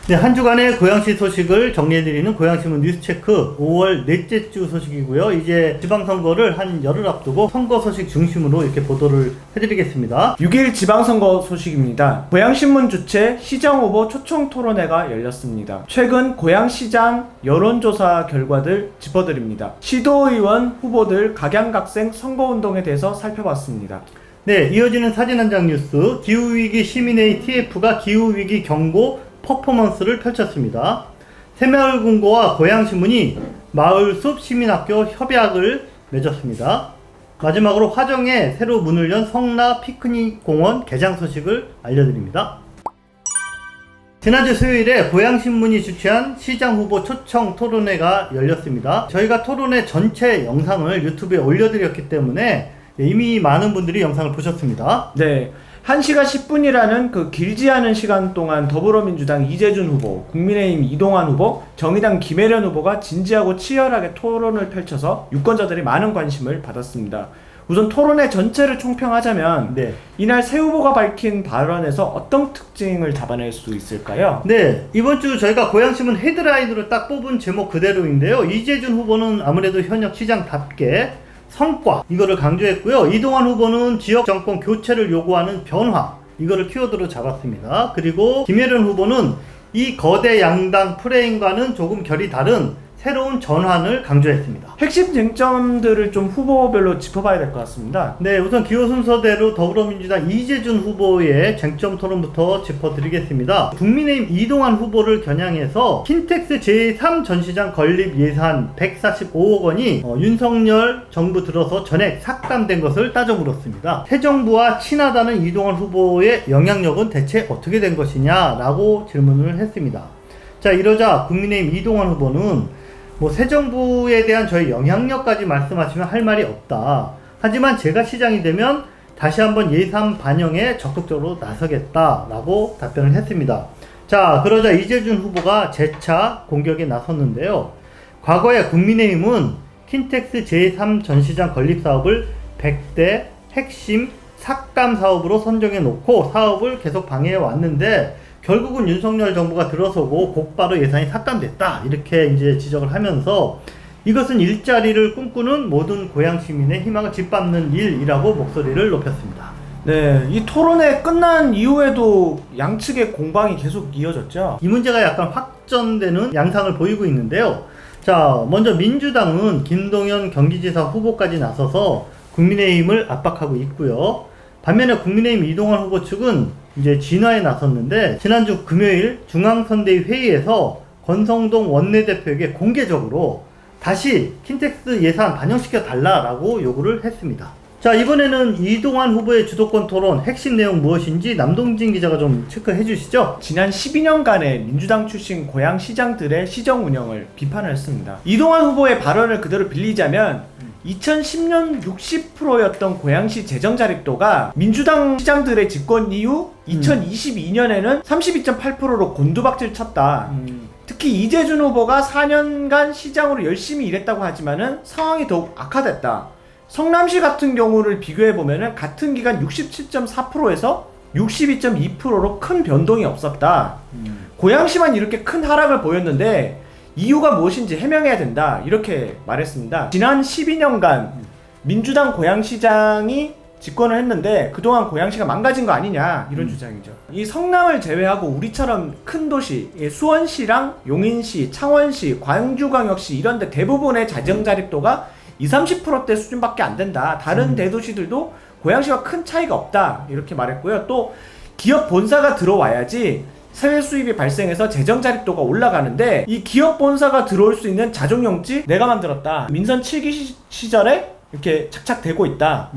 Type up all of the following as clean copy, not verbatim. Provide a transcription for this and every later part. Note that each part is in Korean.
네, 한 주간의 고양시 소식을 정리해드리는 고양신문 뉴스체크 5월 넷째 주 소식이고요. 이제 지방선거를 한 열흘 앞두고 선거 소식 중심으로 이렇게 보도를 해드리겠습니다. 6일 지방선거 소식입니다. 고양신문 주최 시장후보 초청토론회가 열렸습니다. 최근 고양시장 여론조사 결과들 짚어드립니다. 시도의원 후보들 각양각색 선거운동에 대해서 살펴봤습니다. 네, 이어지는 사진 한 장 뉴스. 기후위기 시민회의 TF가 기후위기 경고 퍼포먼스를 펼쳤습니다. 새마을금고와 고양신문이 마을숲 시민학교 협약을 맺었습니다. 마지막으로 화정에 새로 문을 연 성나 피크닉 공원 개장 소식을 알려드립니다. 지난주 수요일에 고양신문이 주최한 시장후보 초청 토론회가 열렸습니다. 저희가 토론회 전체 영상을 유튜브에 올려드렸기 때문에 이미 많은 분들이 영상을 보셨습니다. 네. 1시간 10분이라는 그 길지 않은 시간 동안 더불어민주당 이재준 후보, 국민의힘 이동환 후보, 정의당 김혜련 후보가 진지하고 치열하게 토론을 펼쳐서 유권자들이 많은 관심을 받았습니다. 우선 토론회 전체를 총평하자면 이날 새 후보가 밝힌 발언에서 어떤 특징을 잡아낼 수 있을까요? 네, 이번 주 저희가 고양신문 헤드라인으로 딱 뽑은 제목 그대로인데요. 이재준 후보는 아무래도 현역 시장답게 성과 이거를 강조했고요. 이동환 후보는 지역 정권 교체를 요구하는 변화 이거를 키워드로 잡았습니다. 그리고 김혜련 후보는 이 거대 양당 프레임과는 조금 결이 다른 새로운 전환을 강조했습니다. 핵심 쟁점들을 좀 후보별로 짚어봐야 될 것 같습니다. 네, 우선 기호 순서대로 더불어민주당 이재준 후보의 쟁점 토론부터 짚어드리겠습니다. 국민의힘 이동환 후보를 겨냥해서 킨텍스 제3 전시장 건립 예산 145억 원이 윤석열 정부 들어서 전액 삭감된 것을 따져 물었습니다. 새 정부와 친하다는 이동환 후보의 영향력은 대체 어떻게 된 것이냐 라고 질문을 했습니다. 자, 이러자 국민의힘 이동환 후보는 새 정부에 대한 저희 영향력까지 말씀하시면 할 말이 없다. 하지만 제가 시장이 되면 다시 한번 예산 반영에 적극적으로 나서겠다라고 답변을 했습니다. 자, 그러자 이재준 후보가 재차 공격에 나섰는데요. 과거에 국민의힘은 킨텍스 제3 전시장 건립 사업을 100대 핵심 삭감 사업으로 선정해 놓고 사업을 계속 방해해 왔는데 결국은 윤석열 정부가 들어서고 곧바로 예산이 삭감됐다 이렇게 이제 지적을 하면서 이것은 일자리를 꿈꾸는 모든 고양 시민의 희망을 짓밟는 일이라고 목소리를 높였습니다. 네, 이 토론회 끝난 이후에도 양측의 공방이 계속 이어졌죠. 이 문제가 약간 확전되는 양상을 보이고 있는데요. 자, 먼저 민주당은 김동연 경기지사 후보까지 나서서 국민의힘을 압박하고 있고요. 반면에 국민의힘 이동환 후보 측은 이제 진화에 나섰는데 지난주 금요일 중앙선대위 회의에서 권성동 원내대표에게 공개적으로 다시 킨텍스 예산 반영시켜 달라라고 요구를 했습니다. 자, 이번에는 이동환 후보의 주도권 토론 핵심 내용 무엇인지 남동진 기자가 좀 체크해 주시죠. 지난 12년간의 민주당 출신 고양시장들의 시정 운영을 비판을 했습니다. 이동환 후보의 발언을 그대로 빌리자면 2010년 60%였던 고양시 재정 자립도가 민주당 시장들의 집권 이후 2022년에는 32.8%로 곤두박질 쳤다. 특히 이재준 후보가 4년간 시장으로 열심히 일했다고 하지만은 상황이 더욱 악화됐다. 성남시 같은 경우를 비교해보면은 같은 기간 67.4%에서 62.2%로 큰 변동이 없었다. 고양시만 이렇게 큰 하락을 보였는데 이유가 무엇인지 해명해야 된다 이렇게 말했습니다. 지난 12년간 민주당 고양시장이 집권을 했는데 그동안 고양시가 망가진 거 아니냐 이런 주장이죠. 이 성남을 제외하고 우리처럼 큰 도시 수원시랑 용인시, 창원시, 광주광역시 이런 데 대부분의 재정 자립도가 20-30%대 수준밖에 안 된다. 다른 대도시들도 고양시와 큰 차이가 없다 이렇게 말했고요. 또 기업 본사가 들어와야지 세외 수입이 발생해서 재정 자립도가 올라가는데 이 기업 본사가 들어올 수 있는 자족용지 내가 만들었다. 민선 7기 시절에 이렇게 착착 되고 있다.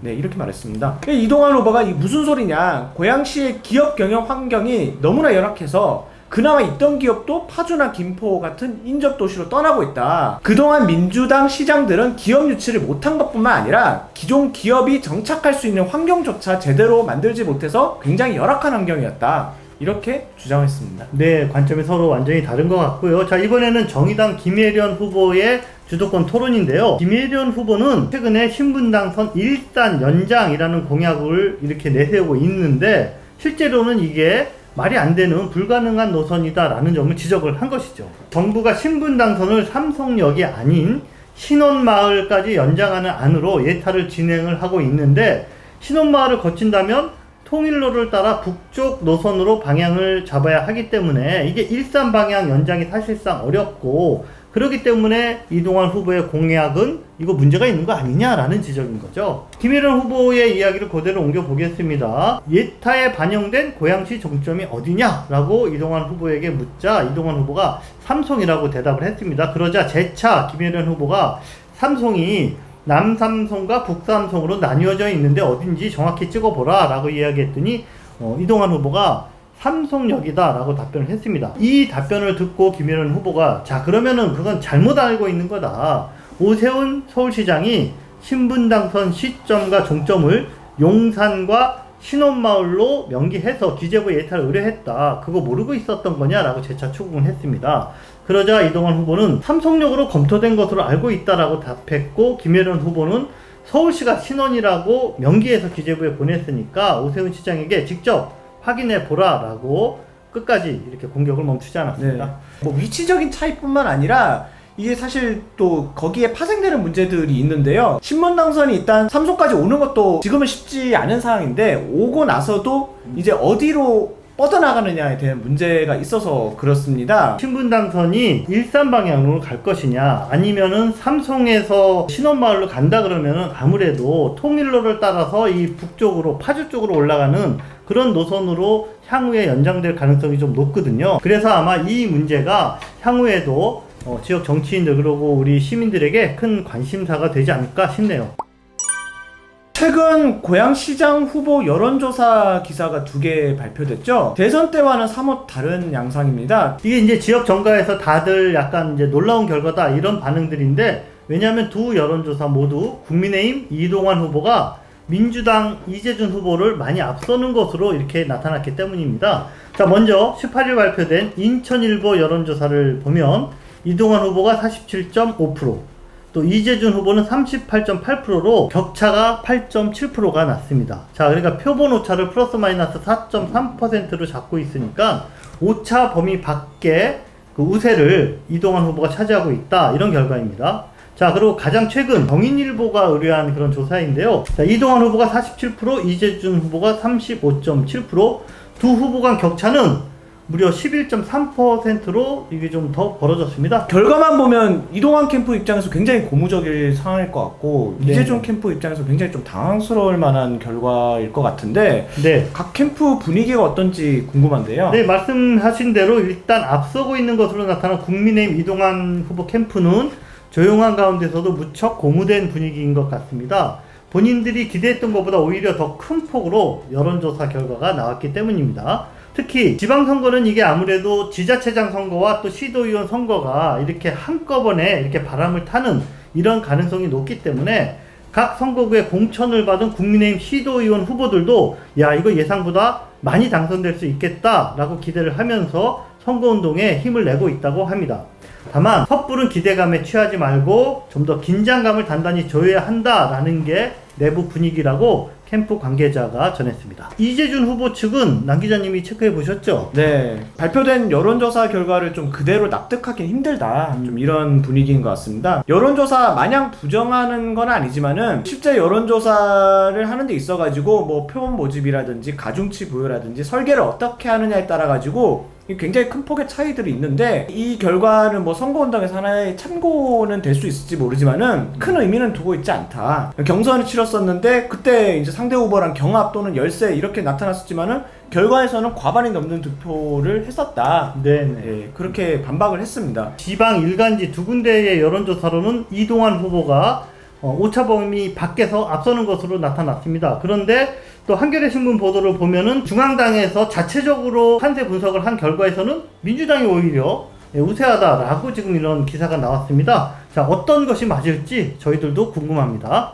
네, 이렇게 말했습니다. 이동환 후보가 이 무슨 소리냐. 고양시의 기업 경영 환경이 너무나 열악해서 그나마 있던 기업도 파주나 김포 같은 인접도시로 떠나고 있다. 그동안 민주당 시장들은 기업 유치를 못한 것뿐만 아니라 기존 기업이 정착할 수 있는 환경조차 제대로 만들지 못해서 굉장히 열악한 환경이었다. 이렇게 주장했습니다. 네, 관점이 서로 완전히 다른 것 같고요. 자, 이번에는 정의당 김혜련 후보의 주도권 토론인데요. 김혜련 후보는 최근에 신분당선 일단 연장이라는 공약을 이렇게 내세우고 있는데 실제로는 이게 말이 안 되는 불가능한 노선이다라는 점을 지적을 한 것이죠. 정부가 신분당선을 삼성역이 아닌 신원마을까지 연장하는 안으로 예타를 진행을 하고 있는데, 신원마을을 거친다면 통일로를 따라 북쪽 노선으로 방향을 잡아야 하기 때문에 이게 일산 방향 연장이 사실상 어렵고, 그렇기 때문에 이동환 후보의 공약은 이거 문제가 있는 거 아니냐라는 지적인 거죠. 김혜련 후보의 이야기를 그대로 옮겨보겠습니다. 예타에 반영된 고양시 정점이 어디냐라고 이동환 후보에게 묻자 이동환 후보가 삼송이라고 대답을 했습니다. 그러자 재차 김혜련 후보가 삼송이 남삼송과 북삼송으로 나뉘어져 있는데 어딘지 정확히 찍어보라 라고 이야기했더니 이동환 후보가 삼송역이다 라고 답변을 했습니다. 이 답변을 듣고 김혜련 후보가 자, 그러면은 그건 잘못 알고 있는 거다. 오세훈 서울시장이 신분당선 시점과 종점을 용산과 신원마을로 명기해서 기재부에 예타를 의뢰했다. 그거 모르고 있었던 거냐라고 재차 추궁을 했습니다. 그러자 이동환 후보는 삼성역으로 검토된 것으로 알고 있다라고 답했고, 김혜련 후보는 서울시가 신원이라고 명기해서 기재부에 보냈으니까 오세훈 시장에게 직접 확인해 보라라고 끝까지 이렇게 공격을 멈추지 않았습니다. 네. 뭐 위치적인 차이뿐만 아니라 이게 사실 또 거기에 파생되는 문제들이 있는데요. 신분당선이 일단 삼성까지 오는 것도 지금은 쉽지 않은 상황인데, 오고 나서도 이제 어디로 뻗어나가느냐에 대한 문제가 있어서 그렇습니다. 신분당선이 일산 방향으로 갈 것이냐, 아니면은 삼송에서 신원마을로 간다 그러면은 아무래도 통일로를 따라서 이 북쪽으로 파주 쪽으로 올라가는 그런 노선으로 향후에 연장될 가능성이 좀 높거든요. 그래서 아마 이 문제가 향후에도 지역 정치인들 그리고 우리 시민들에게 큰 관심사가 되지 않을까 싶네요. 최근 고양시장 후보 여론조사 기사가 2개 발표됐죠. 대선 때와는 사뭇 다른 양상입니다. 이게 이제 지역 정가에서 다들 약간 이제 놀라운 결과다 이런 반응들인데, 왜냐하면 두 여론조사 모두 국민의힘 이동환 후보가 민주당 이재준 후보를 많이 앞서는 것으로 이렇게 나타났기 때문입니다. 자, 먼저 18일 발표된 인천일보 여론조사를 보면 이동환 후보가 47.5%, 또 이재준 후보는 38.8%로 격차가 8.7%가 났습니다. 자, 그러니까 표본 오차를 플러스 마이너스 4.3%로 잡고 있으니까 오차 범위 밖에 그 우세를 이동환 후보가 차지하고 있다, 이런 결과입니다. 자, 그리고 가장 최근 경인일보가 의뢰한 그런 조사인데요. 자, 이동환 후보가 47%, 이재준 후보가 35.7%, 두 후보 간 격차는 무려 11.3%로 이게 좀 더 벌어졌습니다. 결과만 보면 이동환 캠프 입장에서 굉장히 고무적일 상황일 것 같고, 네. 이재준 캠프 입장에서 굉장히 좀 당황스러울 만한 결과일 것 같은데, 네. 각 캠프 분위기가 어떤지 궁금한데요. 네, 말씀하신 대로 일단 앞서고 있는 것으로 나타난 국민의힘 이동환 후보 캠프는 조용한 가운데서도 무척 고무된 분위기인 것 같습니다. 본인들이 기대했던 것보다 오히려 더 큰 폭으로 여론조사 결과가 나왔기 때문입니다. 특히 지방선거는 이게 아무래도 지자체장 선거와 또 시도의원 선거가 이렇게 한꺼번에 이렇게 바람을 타는 이런 가능성이 높기 때문에 각 선거구에 공천을 받은 국민의힘 시도의원 후보들도 야, 이거 예상보다 많이 당선될 수 있겠다라고 기대를 하면서 선거운동에 힘을 내고 있다고 합니다. 다만 섣부른 기대감에 취하지 말고 좀 더 긴장감을 단단히 조여야 한다라는 게 내부 분위기라고 캠프 관계자가 전했습니다. 이재준 후보 측은 남 기자님이 체크해 보셨죠? 네, 발표된 여론조사 결과를 좀 그대로 납득하기 힘들다, 좀 이런 분위기인 것 같습니다. 여론조사 마냥 부정하는 건 아니지만은 실제 여론조사를 하는 데 있어가지고 뭐 표본 모집이라든지 가중치 부여라든지 설계를 어떻게 하느냐에 따라 가지고 굉장히 큰 폭의 차이들이 있는데, 이 결과는 뭐 선거운동에서 하나의 참고는 될 수 있을지 모르지만은 큰 의미는 두고 있지 않다. 경선을 치렀었는데 그때 이제 상대 후보랑 경합 또는 열세 이렇게 나타났었지만은 결과에서는 과반이 넘는 득표를 했었다. 네네. 예, 그렇게 반박을 했습니다. 지방 일간지 두 군데의 여론조사로는 이동환 후보가 오차 범위 밖에서 앞서는 것으로 나타났습니다. 그런데 또 한겨레 신문 보도를 보면은 중앙당에서 자체적으로 판세 분석을 한 결과에서는 민주당이 오히려 우세하다라고 지금 이런 기사가 나왔습니다. 자, 어떤 것이 맞을지 저희들도 궁금합니다.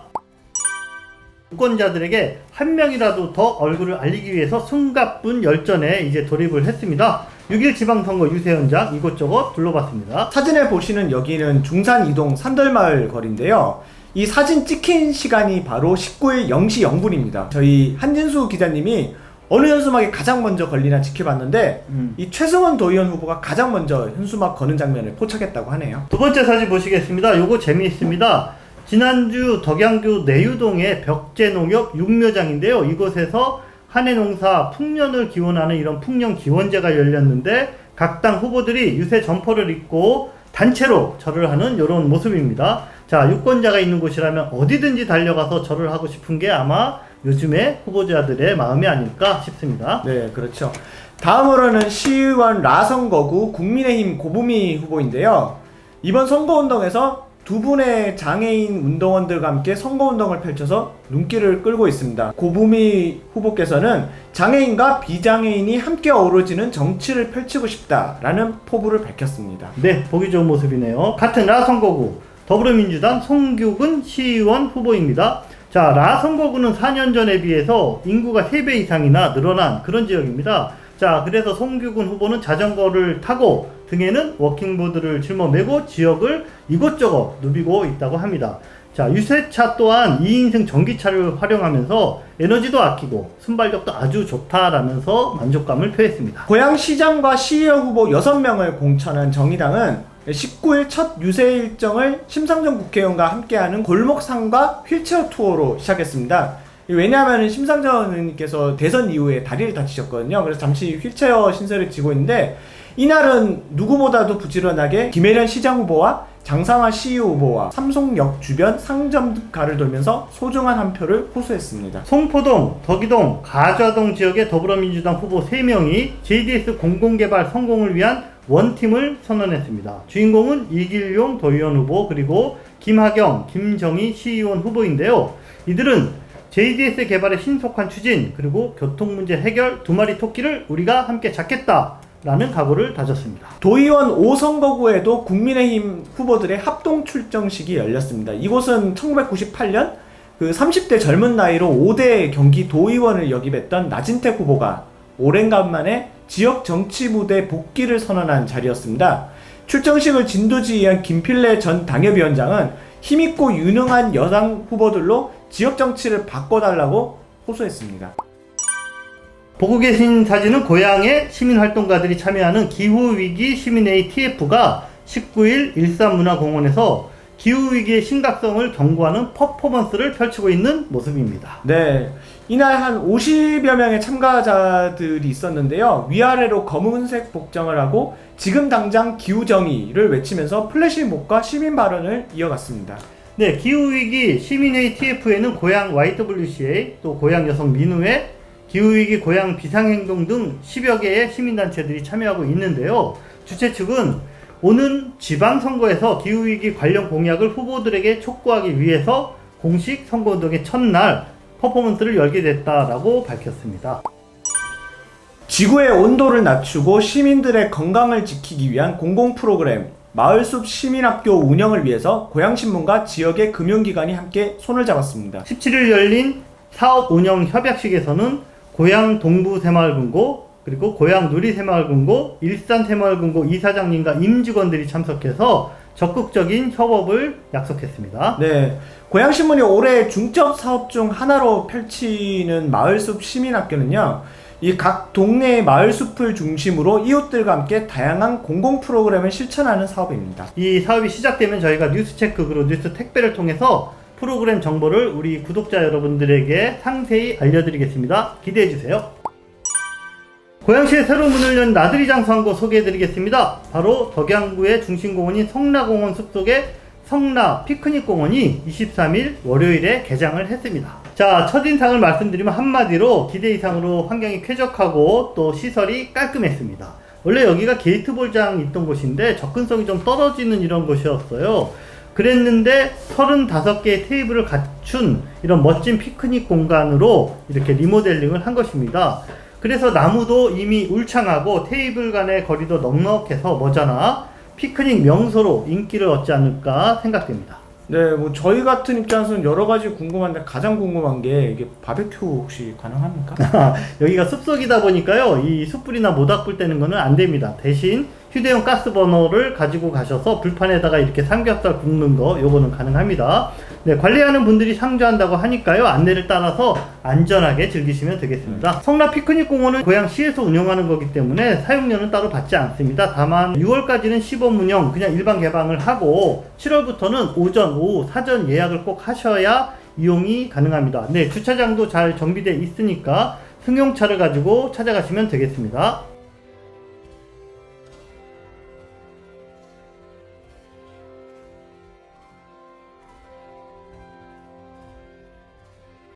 유권자들에게 한 명이라도 더 얼굴을 알리기 위해서 숨가쁜 열전에 이제 돌입을 했습니다. 6일 지방선거 유세 현장 이곳저곳 둘러봤습니다. 사진을 보시는 여기는 중산 이동 산덜마을 거리인데요. 이 사진 찍힌 시간이 바로 19일 0시 0분입니다. 저희 한진수 기자님이 어느 현수막에 가장 먼저 걸리나 지켜봤는데 이 최승원 도의원 후보가 가장 먼저 현수막 거는 장면을 포착했다고 하네요. 두 번째 사진 보시겠습니다. 요거 재미있습니다. 지난주 덕양교 내유동의 벽제농협 육묘장인데요. 이곳에서 한해농사 풍년을 기원하는 이런 풍년 기원제가 열렸는데 각 당 후보들이 유세 점퍼를 입고 단체로 절을 하는 이런 모습입니다. 자, 유권자가 있는 곳이라면 어디든지 달려가서 절을 하고 싶은 게 아마 요즘의 후보자들의 마음이 아닐까 싶습니다. 네, 그렇죠. 다음으로는 시의원 라선거구 국민의힘 고부미 후보인데요. 이번 선거운동에서 두 분의 장애인 운동원들과 함께 선거운동을 펼쳐서 눈길을 끌고 있습니다. 고부미 후보께서는 장애인과 비장애인이 함께 어우러지는 정치를 펼치고 싶다라는 포부를 밝혔습니다. 네, 보기 좋은 모습이네요. 같은 라선거구 더불어민주당 송규근 시의원 후보입니다. 자, 라선거구는 4년 전에 비해서 인구가 3배 이상이나 늘어난 그런 지역입니다. 자, 그래서 송규근 후보는 자전거를 타고 등에는 워킹보드를 짊어매고 지역을 이곳저곳 누비고 있다고 합니다. 자, 유세차 또한 2인승 전기차를 활용하면서 에너지도 아끼고 순발력도 아주 좋다라면서 만족감을 표했습니다. 고양시장과 시의원 후보 6명을 공천한 정의당은 19일 첫 유세 일정을 심상정 국회의원과 함께하는 골목상과 휠체어 투어로 시작했습니다. 왜냐하면 심상정 의원님께서 대선 이후에 다리를 다치셨거든요. 그래서 잠시 휠체어 신세를 지고 있는데 이날은 누구보다도 부지런하게 김혜련 시장 후보와 장상화 시의회 후보와 삼송역 주변 상점가를 돌면서 소중한 한 표를 호소했습니다. 송포동, 덕이동, 가좌동 지역의 더불어민주당 후보 3명이 JDS 공공개발 성공을 위한 원팀을 선언했습니다. 주인공은 이길용 도의원 후보 그리고 김하경, 김정희 시의원 후보인데요. 이들은 JDS 개발의 신속한 추진 그리고 교통문제 해결 두 마리 토끼를 우리가 함께 잡겠다라는 각오를 다졌습니다. 도의원 5선거구에도 국민의힘 후보들의 합동 출정식이 열렸습니다. 이곳은 1998년 그 30대 젊은 나이로 5대 경기 도의원을 역임했던 나진택 후보가 오랜간만에 지역 정치 무대 복귀를 선언한 자리였습니다. 출정식을 진두지휘한 김필래 전 당협위원장은 힘있고 유능한 여당 후보들로 지역 정치를 바꿔달라고 호소했습니다. 보고 계신 사진은 고향의 시민활동가들이 참여하는 기후위기 시민회의 TF가 19일 일산문화공원에서 기후위기의 심각성을 경고하는 퍼포먼스를 펼치고 있는 모습입니다. 네, 이날 한 50여 명의 참가자들이 있었는데요. 위아래로 검은색 복장을 하고 지금 당장 기후정의를 외치면서 플래시몹과 시민 발언을 이어갔습니다. 네, 기후위기 시민회의 TF에는 고향 YWCA, 또 고향 여성 민우회, 기후위기 고향 비상행동 등 10여 개의 시민단체들이 참여하고 있는데요. 주최 측은 오는 지방선거에서 기후위기 관련 공약을 후보들에게 촉구하기 위해서 공식 선거운동의 첫날 퍼포먼스를 열게 됐다라고 밝혔습니다. 지구의 온도를 낮추고 시민들의 건강을 지키기 위한 공공 프로그램 마을숲 시민학교 운영을 위해서 고양신문과 지역의 금융기관이 함께 손을 잡았습니다. 17일 열린 사업 운영 협약식에서는 고양 동부새마을금고 그리고 고양 누리새마을금고, 일산새마을금고 이사장님과 임직원들이 참석해서 적극적인 협업을 약속했습니다. 네, 고양신문이 올해 중점 사업 중 하나로 펼치는 마을숲 시민학교는요, 이 각 동네의 마을숲을 중심으로 이웃들과 함께 다양한 공공 프로그램을 실천하는 사업입니다. 이 사업이 시작되면 저희가 뉴스체크 그리고 뉴스 택배를 통해서 프로그램 정보를 우리 구독자 여러분들에게 상세히 알려드리겠습니다. 기대해주세요. 고양시에 새로 문을 연 나들이 장수항구 소개해드리겠습니다. 바로 덕양구의 중심공원인 성나공원 숲속의 성나 피크닉공원이 23일 월요일에 개장을 했습니다. 자, 첫인상을 말씀드리면 한마디로 기대 이상으로 환경이 쾌적하고 또 시설이 깔끔했습니다. 원래 여기가 게이트볼장 있던 곳인데 접근성이 좀 떨어지는 이런 곳이었어요. 그랬는데 35개의 테이블을 갖춘 이런 멋진 피크닉 공간으로 이렇게 리모델링을 한 것입니다. 그래서 나무도 이미 울창하고 테이블 간의 거리도 넉넉해서 머지않아 피크닉 명소로 인기를 얻지 않을까 생각됩니다. 네, 뭐 저희 같은 입장에서는 여러 가지 궁금한데 가장 궁금한 게 이게 바베큐 혹시 가능합니까? 여기가 숲속이다 보니까요, 이 숯불이나 모닥불 떼는 거는 안 됩니다. 대신 휴대용 가스버너를 가지고 가셔서 불판에다가 이렇게 삼겹살 굽는 거 요거는 가능합니다. 네, 관리하는 분들이 상주한다고 하니까요. 안내를 따라서 안전하게 즐기시면 되겠습니다. 성남 피크닉 공원은 고양시에서 운영하는 거기 때문에 사용료는 따로 받지 않습니다. 다만 6월까지는 시범 운영 그냥 일반 개방을 하고 7월부터는 오전, 오후, 사전 예약을 꼭 하셔야 이용이 가능합니다. 네, 주차장도 잘 정비되어 있으니까 승용차를 가지고 찾아가시면 되겠습니다.